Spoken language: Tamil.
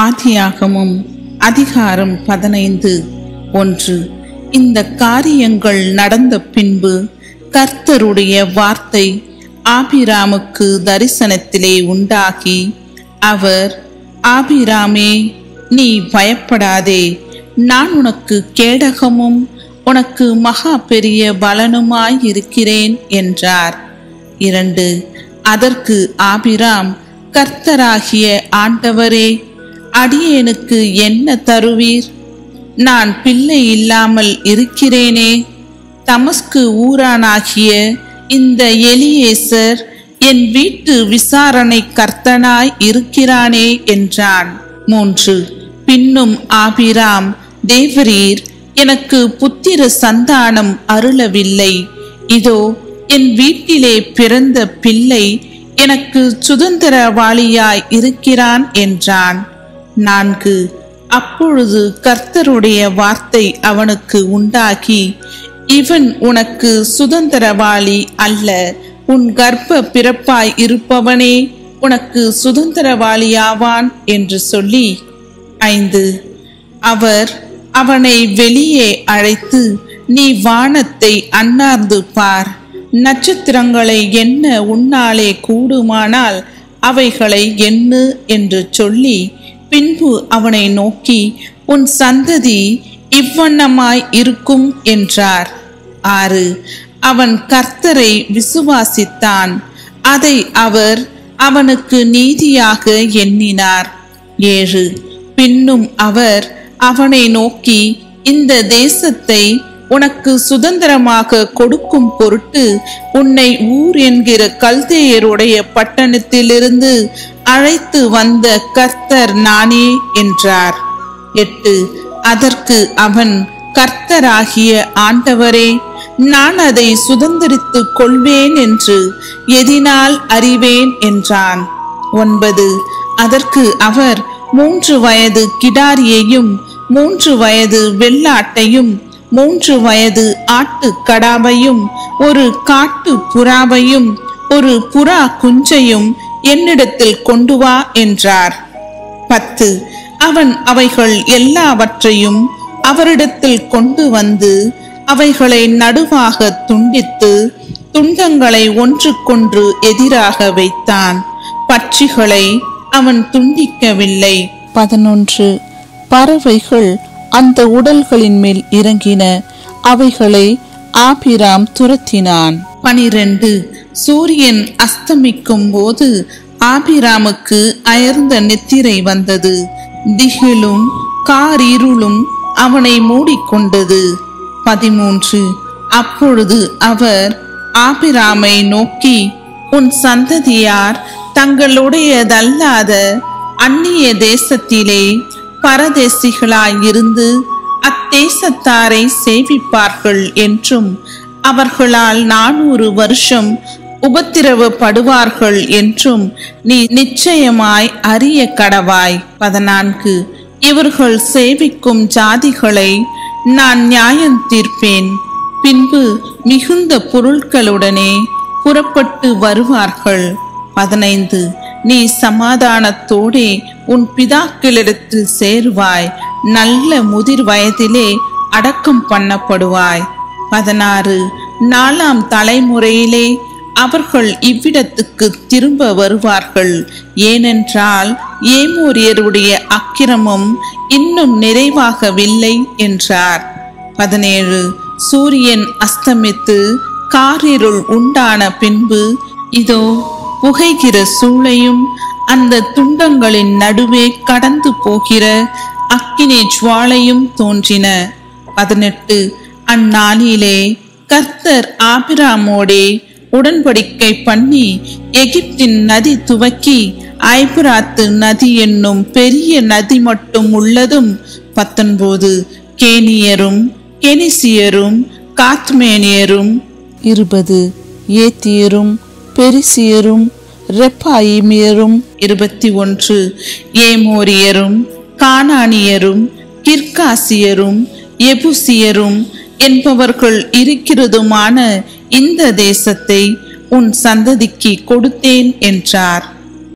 ஆதியாகமம் அதிகாரம் 15:1. இந்த காரியங்கள் நடந்த பின்பு கர்த்தருடைய வார்த்தை ஆபிராமுக்கு தரிசனத்திலே உண்டாகி, அவர், ஆபிராமே, நீ பயப்படாதே, நான் உனக்கு கேடகமும் உனக்கு மகா பெரிய பலனுமாய் இருக்கிறேன் என்றார். 2. அதற்கு ஆபிராம், கர்த்தராகிய ஆண்டவரே, அடியேனுக்கு என்ன தருவீர்? நான் பிள்ளை இல்லாமல் இருக்கிறேனே. தமஸ்கு ஊரானாகிய இந்த எலியேசர் என் வீட்டு விசாரணை கர்த்தனாய் இருக்கிறானே என்றான். 3. பின்னும் ஆபிராம், தேவரீர் எனக்கு புத்திர சந்தானம் அருளவில்லை. இதோ என் வீட்டிலே பிறந்த பிள்ளை எனக்கு சுதந்திரவாளியாய் இருக்கிறான் என்றான். 4. அப்பொழுது கர்த்தருடைய வார்த்தை அவனுக்கு உண்டாகி, இவன் உனக்கு சுதந்திரவாளி அல்ல, உன் கர்ப்ப பிறப்பாய் இருப்பவனே உனக்கு சுதந்திரவாளியாவான் என்று சொல்லி. 5. அவர் அவனை வெளியே அழைத்து, நீ வானத்தை அண்ணார்ந்து பார், நட்சத்திரங்களை எண்ண உன்னாலே கூடுமானால் அவைகளை எண்ணு என்று சொல்லி, பின்பு அவனை நோக்கி, உன் சந்ததி இவ்வண்ணமாய் இருக்கும் என்றார். 6. அவன் கர்த்தரை விசுவாசித்தான், அதை அவர் அவனுக்கு நீதியாக எண்ணினார். 7. பின்னும் அவர் அவனை நோக்கி, இந்த தேசத்தை உனக்கு சுதந்திரமாக கொடுக்கும் பொருட்டு உன்னை ஊர் என்கிற கல்தேயருடைய பட்டணத்திலிருந்து அழைத்து வந்த கர்த்தர் நானே என்றார். 8. அதற்கு அவன், கர்த்தராகிய ஆண்டவரே, நான் அதை சுதந்திரித்துக் கொள்வேன் என்று எதினால் அறிவேன் என்றான். 9. அதற்கு அவர், 3 வயது கிடாரியையும் 3 வயது வெள்ளாட்டையும் 3 வயது ஆட்டு கடாவையும் 1 காட்டு புறாவையும் 1 புறா குஞ்சையும் என்னிடத்தில் கொண்டு வா என்றார். 10. அவன் அவைகள் எல்லாவற்றையும் அவரிடத்தில் கொண்டு வந்து அவைகளை நடுவாக துண்டித்து துண்டங்களை ஒன்றுக்கொன்று எதிராக வைத்தான். பட்சிகளை அவன் துண்டிக்கவில்லை. 11. பறவைகள் அந்த உடல்களின் மேல் இறங்கின, அவைகளை ஆபிராம் துரத்தினான். 12. சூரியன் அஸ்தமிக்கும் போது ஆபிராமுக்கு அயர்ந்த நித்திரை வந்தது. திகிலும் காரிருளும் அவனை மூடிக்கொண்டது. 13. அப்பொழுது அவர் ஆபிராமை நோக்கி, உன் சந்ததியார் தங்களுடையதல்லாத அந்நிய தேசத்திலே பரதேசிகளாயிருந்து அத்தேசத்தாரை சேவிப்பார்கள் என்றும் அவர்களால் 400 வருஷம் உபத்திரவப்படுவார்கள் என்றும் நீ நிச்சயமாய் அறிய கடவாய். 14. இவர்கள் சேவிக்கும் ஜாதிகளை நான் நியாயம் தீர்ப்பேன். பின்பு மிகுந்த பொருட்களுடனே புறப்பட்டு வருவார்கள். 15. நீ சமாதானத்தோடே உன் பிதாக்களிடத்தில் சேருவாய், நல்ல முதிர் வயதிலே அடக்கம் பண்ணப்படுவாய். 16. 4ஆம் தலைமுறையிலே அவர்கள் இவ்விடத்துக்கு திரும்ப வருவார்கள், ஏனென்றால் ஏமோரியருடைய அக்கிரமம் இன்னும் நிறைவாகவில்லை என்றார். 17. சூரியன் அஸ்தமித்து காரிருள் உண்டான பின்பு இதோ புகைகிற சூளையும் அந்த துண்டங்களின் நடுவே கடந்து போகிற அக்கினி ஜுவாலையும் தோன்றின. 18. அந்நாளிலே கர்த்தர் ஆபிராமோடே உடன்படிக்கை பண்ணி எகிப்தின் நதி துவக்கி ஐபிராத்து நதி என்னும் பெரிய நதி மட்டும் உள்ளதும் 19 கேனியரும் கெனிசியரும் காத்மேனியரும் 20 ஏத்தியரும் பெரிசியரும் ரெப்பாயிமியரும் 21 ஏமோரியரும் கானானியரும் கிர்காசியரும் எபுசியரும் என்பவர்கள் இருக்கிறதுமான இந்த தேசத்தை உன் சந்ததிக்கு கொடுத்தேன் என்றார்.